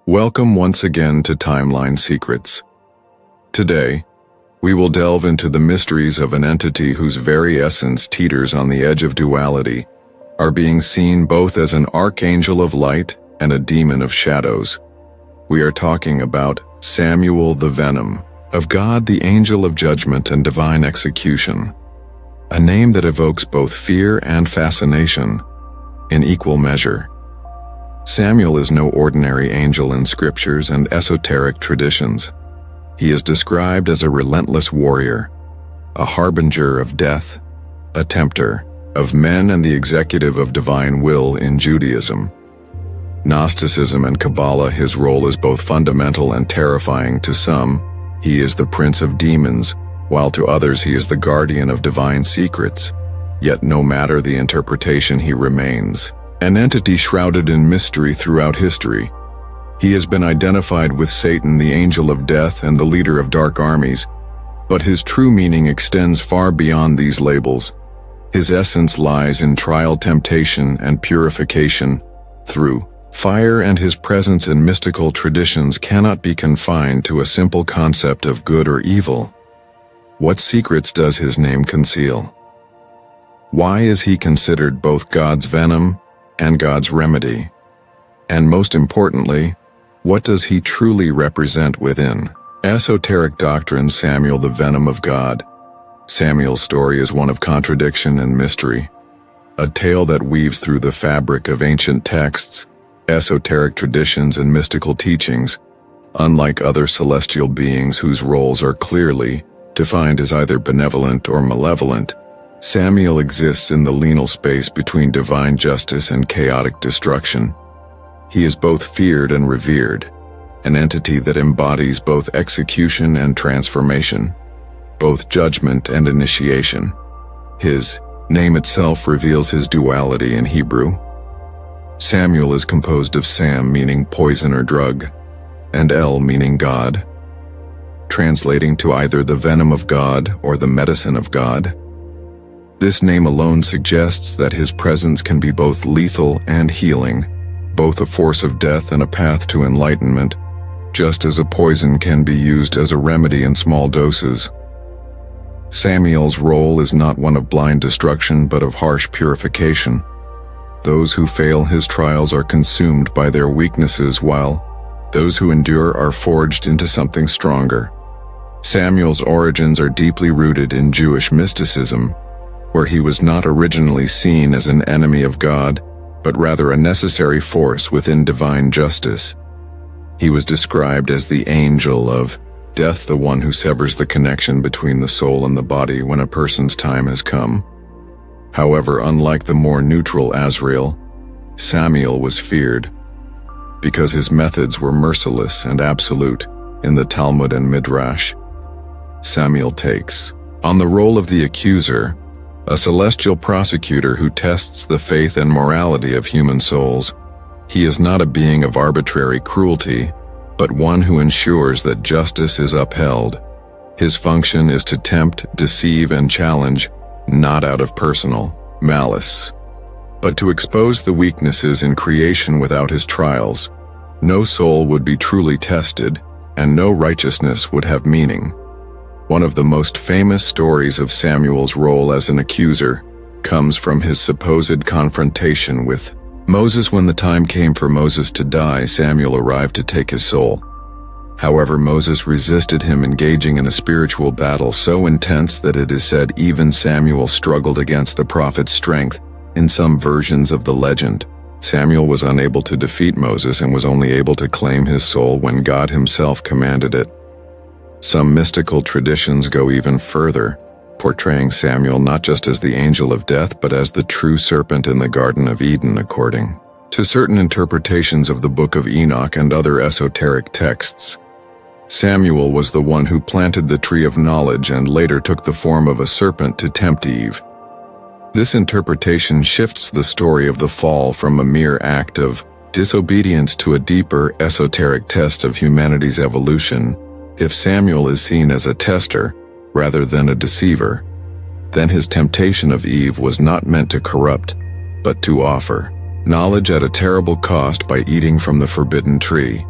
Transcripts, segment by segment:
Welcome once again to Timeline Secrets. Today, we will delve into the mysteries of an entity whose very essence teeters on the edge of duality, are being seen both as an archangel of light and a demon of shadows. We are talking about Samael the Venom, of God the angel of judgment and divine execution, a name that evokes both fear and fascination in equal measure. Samael is no ordinary angel in scriptures and esoteric traditions. He is described as a relentless warrior, a harbinger of death, a tempter of men and the executive of divine will in Judaism. Gnosticism and Kabbalah, his role is both fundamental and terrifying. To some, he is the prince of demons, while to others he is the guardian of divine secrets. Yet no matter the interpretation, he remains an entity shrouded in mystery throughout history. He has been identified with Satan, the angel of death and the leader of dark armies, but his true meaning extends far beyond these labels. His essence lies in trial, temptation, and purification through fire, and his presence in mystical traditions cannot be confined to a simple concept of good or evil. What secrets does his name conceal? Why is he considered both God's venom and God's remedy? And most importantly, what does he truly represent within esoteric doctrine? Samael the Venom of God. Samael's story is one of contradiction and mystery, a tale that weaves through the fabric of ancient texts, esoteric traditions, and mystical teachings. Unlike other celestial beings whose roles are clearly defined as either benevolent or malevolent, Samael exists in the liminal space between divine justice and chaotic destruction. He is both feared and revered, an entity that embodies both execution and transformation, both judgment and initiation. His name itself reveals his duality in Hebrew. Samael is composed of Sam, meaning poison or drug, and El, meaning God, translating to either the venom of God or the medicine of God. This name alone suggests that his presence can be both lethal and healing, both a force of death and a path to enlightenment, just as a poison can be used as a remedy in small doses. Samael's role is not one of blind destruction but of harsh purification. Those who fail his trials are consumed by their weaknesses, while those who endure are forged into something stronger. Samael's origins are deeply rooted in Jewish mysticism, where he was not originally seen as an enemy of God, but rather a necessary force within divine justice. He was described as the angel of death, the one who severs the connection between the soul and the body when a person's time has come. However, unlike the more neutral Azrael, Samael was feared because his methods were merciless and absolute. In the Talmud and Midrash, Samael takes on the role of the accuser, a celestial prosecutor who tests the faith and morality of human souls. He is not a being of arbitrary cruelty, but one who ensures that justice is upheld. His function is to tempt, deceive, and challenge, not out of personal malice, but to expose the weaknesses in creation. Without his trials, no soul would be truly tested, and no righteousness would have meaning. One of the most famous stories of Samael's role as an accuser comes from his supposed confrontation with Moses. When the time came for Moses to die, Samael arrived to take his soul. However, Moses resisted him, engaging in a spiritual battle so intense that it is said even Samael struggled against the prophet's strength. In some versions of the legend, Samael was unable to defeat Moses and was only able to claim his soul when God himself commanded it. Some mystical traditions go even further, portraying Samael not just as the angel of death but as the true serpent in the Garden of Eden. According to certain interpretations of the Book of Enoch and other esoteric texts, Samael was the one who planted the tree of knowledge and later took the form of a serpent to tempt Eve. This interpretation shifts the story of the fall from a mere act of disobedience to a deeper esoteric test of humanity's evolution. If Samael is seen as a tester rather than a deceiver, then his temptation of Eve was not meant to corrupt, but to offer knowledge at a terrible cost by eating from the forbidden tree.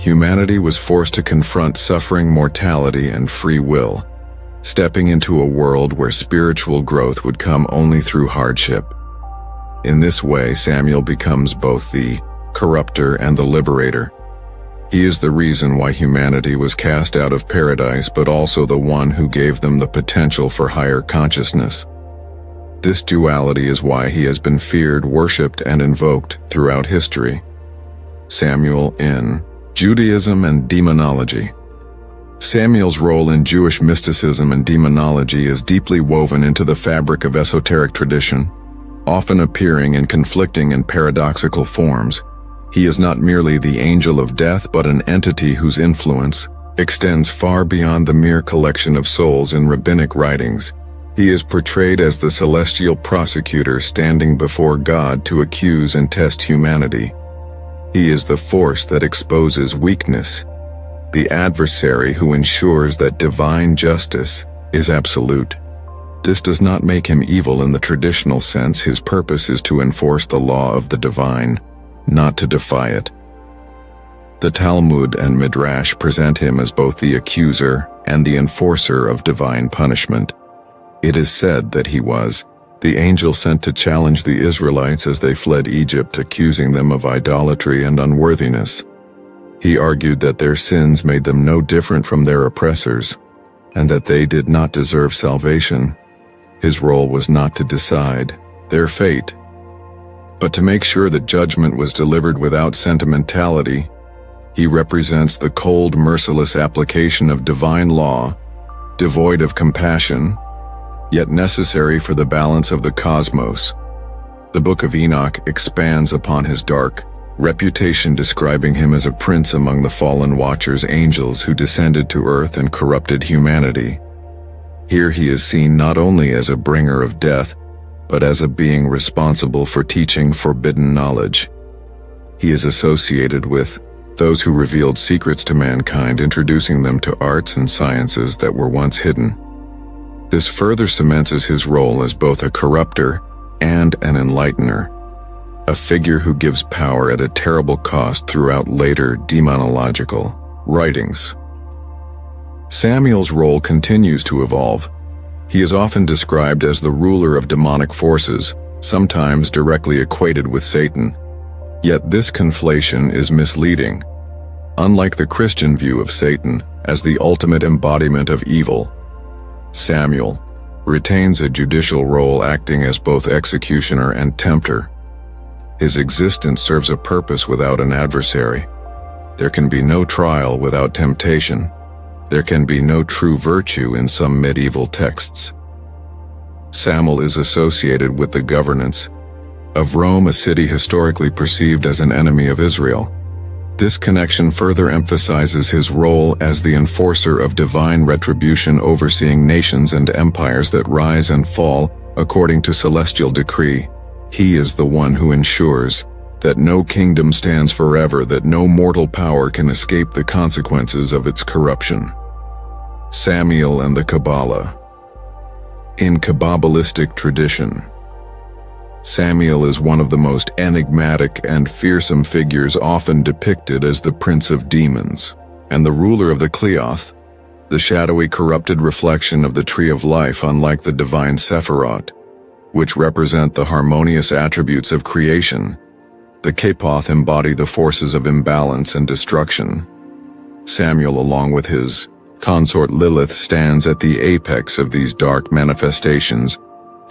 Humanity was forced to confront suffering, mortality, and free will, stepping into a world where spiritual growth would come only through hardship. In this way, Samael becomes both the corrupter and the liberator. He is the reason why humanity was cast out of paradise, but also the one who gave them the potential for higher consciousness. This duality is why he has been feared, worshipped, and invoked throughout history. Samael in Judaism and Demonology. Samael's role in Jewish mysticism and demonology is deeply woven into the fabric of esoteric tradition, often appearing in conflicting and paradoxical forms. He is not merely the angel of death, but an entity whose influence extends far beyond the mere collection of souls in rabbinic writings. He is portrayed as the celestial prosecutor standing before God to accuse and test humanity. He is the force that exposes weakness, the adversary who ensures that divine justice is absolute. This does not make him evil in the traditional sense. His purpose is to enforce the law of the divine, not to defy it. The Talmud and Midrash present him as both the accuser and the enforcer of divine punishment. It is said that he was the angel sent to challenge the Israelites as they fled Egypt, accusing them of idolatry and unworthiness. He argued that their sins made them no different from their oppressors, and that they did not deserve salvation. His role was not to decide their fate, but to make sure that judgment was delivered without sentimentality. He represents the cold, merciless application of divine law, devoid of compassion, yet necessary for the balance of the cosmos. The Book of Enoch expands upon his dark reputation, describing him as a prince among the fallen watchers, angels who descended to earth and corrupted humanity. Here he is seen not only as a bringer of death, but as a being responsible for teaching forbidden knowledge. He is associated with those who revealed secrets to mankind, introducing them to arts and sciences that were once hidden. This further cements his role as both a corrupter and an enlightener, a figure who gives power at a terrible cost throughout later demonological writings. Samael's role continues to evolve. He is often described as the ruler of demonic forces, sometimes directly equated with Satan. Yet this conflation is misleading. Unlike the Christian view of Satan as the ultimate embodiment of evil, Samael retains a judicial role, acting as both executioner and tempter. His existence serves a purpose without an adversary. There can be no trial without temptation. There can be no true virtue in some medieval texts. Samael is associated with the governance of Rome, a city historically perceived as an enemy of Israel. This connection further emphasizes his role as the enforcer of divine retribution, overseeing nations and empires that rise and fall according to celestial decree. He is the one who ensures that no kingdom stands forever, that no mortal power can escape the consequences of its corruption. Samael and the Kabbalah. In Kabbalistic tradition, Samael is one of the most enigmatic and fearsome figures, often depicted as the prince of demons and the ruler of the Qliphoth, the shadowy, corrupted reflection of the tree of life. Unlike the divine Sephiroth, which represent the harmonious attributes of creation, the Qliphoth embody the forces of imbalance and destruction. Samael, along with his consort Lilith, stands at the apex of these dark manifestations,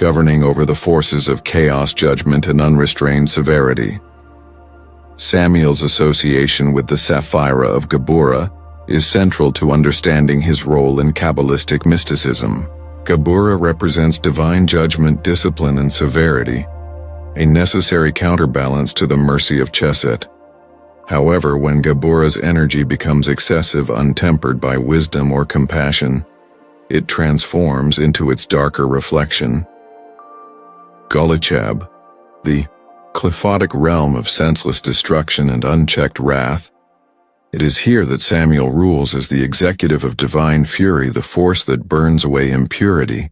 governing over the forces of chaos, judgment, and unrestrained severity. Samael's association with the Sapphira of Geburah is central to understanding his role in Kabbalistic mysticism. Geburah represents divine judgment, discipline, and severity, a necessary counterbalance to the mercy of Chesed. However, when Geburah's energy becomes excessive, untempered by wisdom or compassion, it transforms into its darker reflection. Golichab, the Qliphotic realm of senseless destruction and unchecked wrath. It is here that Samael rules as the executive of divine fury, the force that burns away impurity,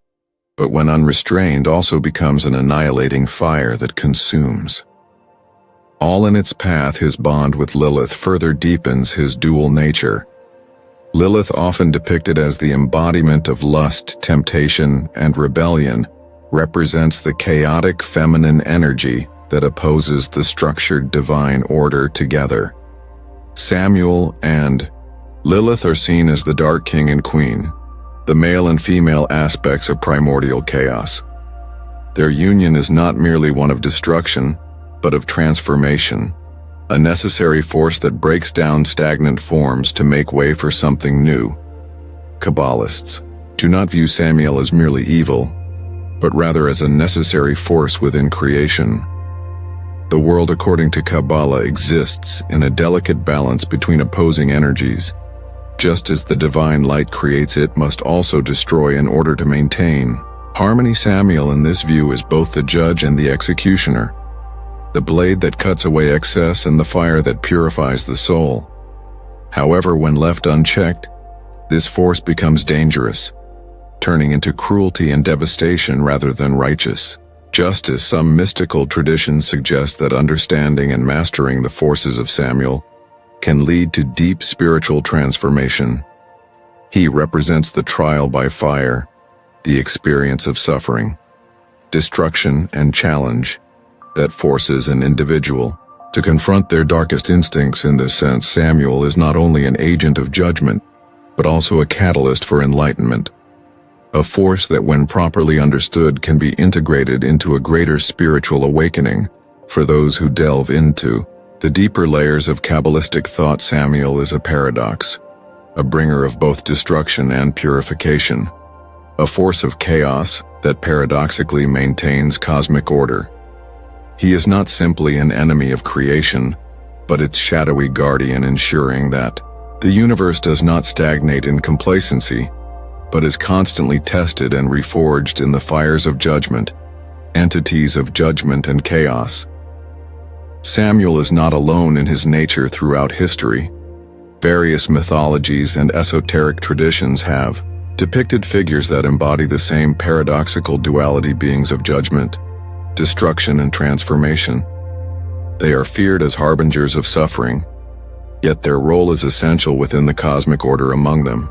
but when unrestrained also becomes an annihilating fire that consumes. All in its path, his bond with Lilith further deepens his dual nature. Lilith, often depicted as the embodiment of lust, temptation, and rebellion, represents the chaotic feminine energy that opposes the structured divine order together. Samael and Lilith are seen as the Dark King and Queen, the male and female aspects of primordial chaos. Their union is not merely one of destruction, but of transformation, a necessary force that breaks down stagnant forms to make way for something new. Kabbalists do not view Samael as merely evil, but rather as a necessary force within creation. The world, according to Kabbalah, exists in a delicate balance between opposing energies. Just as the divine light creates, it must also destroy in order to maintain harmony. Samael, in this view, is both the judge and the executioner, the blade that cuts away excess and the fire that purifies the soul. However, when left unchecked, this force becomes dangerous, turning into cruelty and devastation rather than righteous justice. Some mystical traditions suggest that understanding and mastering the forces of Samael can lead to deep spiritual transformation. He represents the trial by fire, the experience of suffering, destruction, and challenge that forces an individual to confront their darkest instincts. In this sense, Samael is not only an agent of judgment, but also a catalyst for enlightenment, a force that, when properly understood, can be integrated into a greater spiritual awakening. For those who delve into the deeper layers of Kabbalistic thought, Samael is a paradox, a bringer of both destruction and purification, a force of chaos that paradoxically maintains cosmic order. He is not simply an enemy of creation, but its shadowy guardian, ensuring that the universe does not stagnate in complacency, but is constantly tested and reforged in the fires of judgment, entities of judgment and chaos. Samael is not alone in his nature. Throughout history, various mythologies and esoteric traditions have depicted figures that embody the same paradoxical duality, beings of judgment, destruction, and transformation. They are feared as harbingers of suffering, yet their role is essential within the cosmic order. Among them,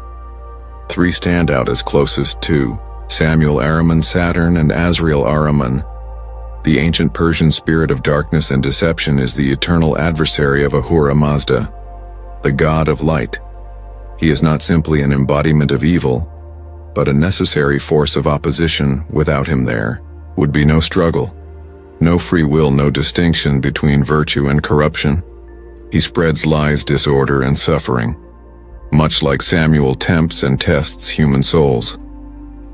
three stand out as closest to Samael: Ariman, Saturn, and Azrael. Ariman, the ancient Persian spirit of darkness and deception, is the eternal adversary of Ahura Mazda, the god of light. He is not simply an embodiment of evil, but a necessary force of opposition. Without him, there would be no struggle, no free will, no distinction between virtue and corruption. He spreads lies, disorder, and suffering. Much like Samael tempts and tests human souls,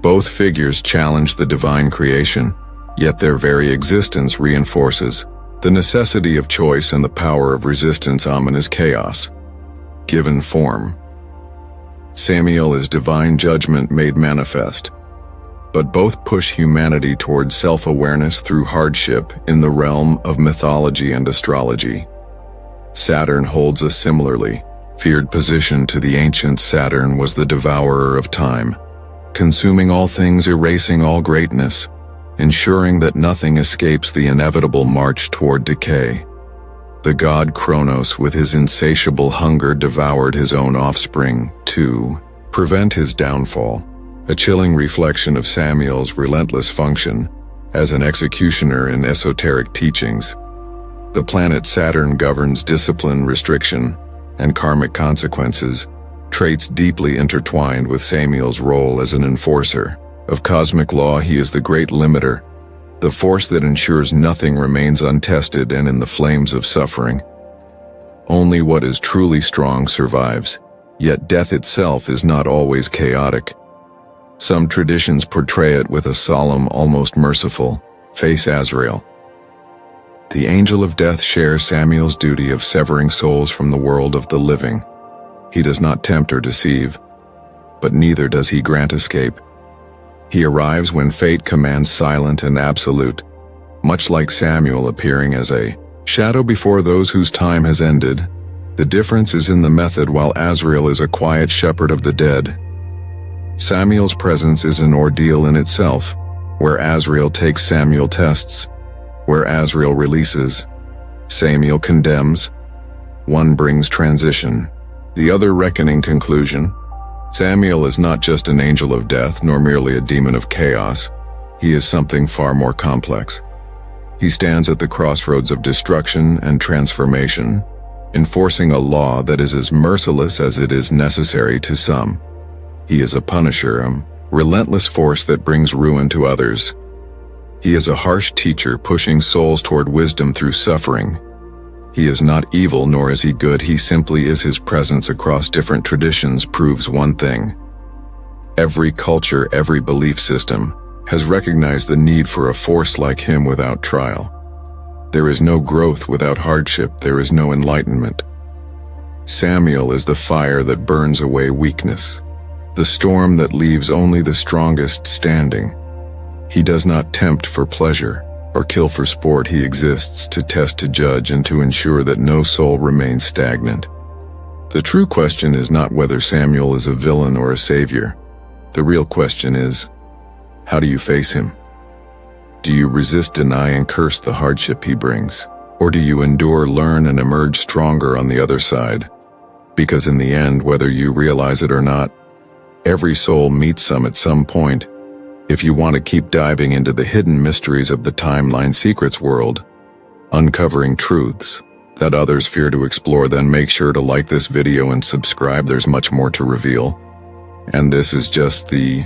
both figures challenge the divine creation, yet their very existence reinforces the necessity of choice and the power of resistance. Ominous chaos given form. Samael is divine judgment made manifest, but both push humanity towards self-awareness through hardship. In the realm of mythology and astrology, Saturn holds a similarly feared position. To the ancients, Saturn was the devourer of time, consuming all things, erasing all greatness, ensuring that nothing escapes the inevitable march toward decay. The god Kronos, with his insatiable hunger, devoured his own offspring to prevent his downfall, a chilling reflection of Samael's relentless function as an executioner in esoteric teachings. The planet Saturn governs discipline, restriction, and karmic consequences, traits deeply intertwined with Samael's role as an enforcer of cosmic law. He is the great limiter, the force that ensures nothing remains untested, and in the flames of suffering, only what is truly strong survives. Yet death itself is not always chaotic. Some traditions portray it with a solemn, almost merciful face. Azrael, the angel of death, shares Samael's duty of severing souls from the world of the living. He does not tempt or deceive, but neither does he grant escape. He arrives when fate commands, silent and absolute, much like Samael appearing as a shadow before those whose time has ended. The difference is in the method. While Azrael is a quiet shepherd of the dead, Samael's presence is an ordeal in itself. Where Azrael takes, Samael tests. Where Azrael releases, Samael condemns, one brings transition, the other reckoning conclusion. Samael is not just an angel of death nor merely a demon of chaos. He is something far more complex. He stands at the crossroads of destruction and transformation, enforcing a law that is as merciless as it is necessary to some. He is a punisher, a relentless force that brings ruin to others. He is a harsh teacher pushing souls toward wisdom through suffering. He is not evil nor is he good, he simply is. His presence across different traditions proves one thing. Every culture, every belief system, has recognized the need for a force like him without trial. There is no growth without hardship, there is no enlightenment. Samael is the fire that burns away weakness, the storm that leaves only the strongest standing. He does not tempt for pleasure or kill for sport. He exists to test, to judge, and to ensure that no soul remains stagnant. The true question is not whether Samael is a villain or a savior. The real question is, how do you face him? Do you resist, deny, and curse the hardship he brings? Or do you endure, learn, and emerge stronger on the other side? Because in the end, whether you realize it or not, every soul meets some at some point. If you want to keep diving into the hidden mysteries of the timeline secrets world, uncovering truths that others fear to explore, then make sure to like this video and subscribe. There's much more to reveal. And this is just the